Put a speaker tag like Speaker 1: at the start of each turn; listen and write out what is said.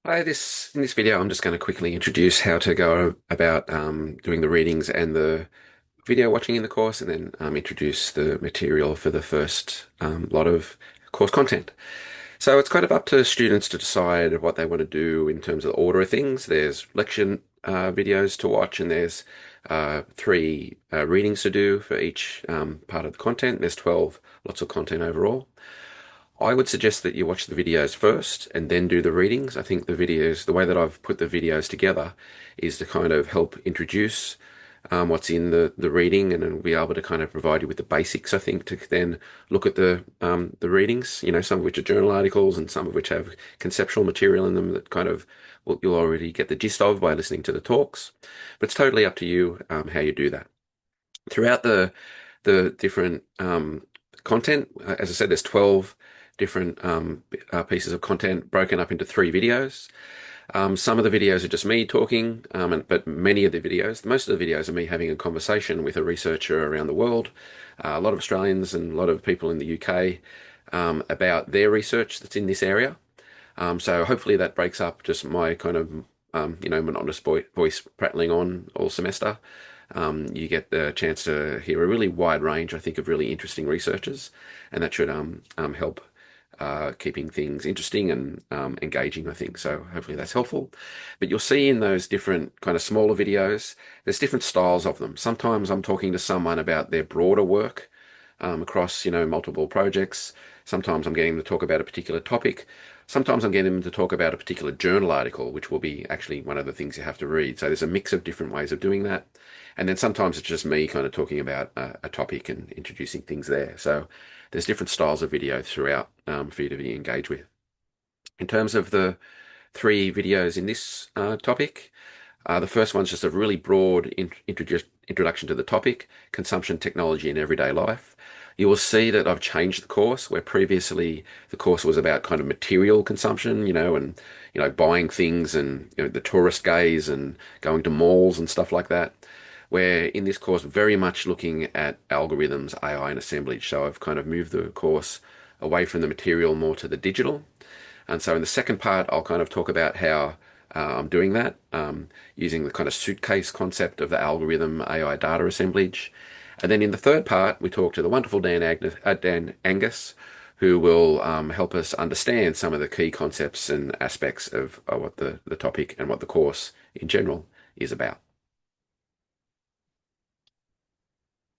Speaker 1: In this video, I'm just going to quickly introduce how to go about doing the readings and the video watching in the course, and then introduce the material for the first lot of course content. So it's kind of up to students to decide what they want to do in terms of the order of things. There's lecture videos to watch, and there's three readings to do for each part of the content. There's 12 lots of content overall. I would suggest that you watch the videos first and then do the readings. I think the way that I've put the videos together is to kind of help introduce what's in the reading, and then be able to kind of provide you with the basics, I think, to then look at the readings, some of which are journal articles and some of which have conceptual material in them that kind of you'll already get the gist of by listening to the talks. But it's totally up to you how you do that. Throughout the different content, as I said, there's 12 different pieces of content broken up into three videos. Some of the videos are just me talking, but most of the videos are me having a conversation with a researcher around the world, a lot of Australians and a lot of people in the UK, about their research that's in this area. So hopefully that breaks up just my kind of monotonous voice prattling on all semester. You get the chance to hear a really wide range, I think, of really interesting researchers, and that should help keeping things interesting and engaging, I think. So hopefully that's helpful. But you'll see in those different kind of smaller videos, there's different styles of them. Sometimes I'm talking to someone about their broader work across, multiple projects. Sometimes I'm getting them to talk about a particular topic. Sometimes I'm getting them to talk about a particular journal article, which will be actually one of the things you have to read. So there's a mix of different ways of doing that. And then sometimes it's just me kind of talking about a topic and introducing things there. So there's different styles of video throughout for you to be engaged with. In terms of the three videos in this topic, the first one's just a really broad introduction to the topic, consumption technology in everyday life. You will see that I've changed the course, where previously the course was about kind of material consumption, and buying things and the tourist gaze and going to malls and stuff like that. Where in this course, very much looking at algorithms, AI, and assemblage. So I've kind of moved the course away from the material more to the digital. And so in the second part, I'll kind of talk about how I'm doing that, using the kind of suitcase concept of the algorithm AI data assemblage. And then in the third part, we talk to the wonderful Dan Angus, who will help us understand some of the key concepts and aspects of what the topic and what the course in general is about.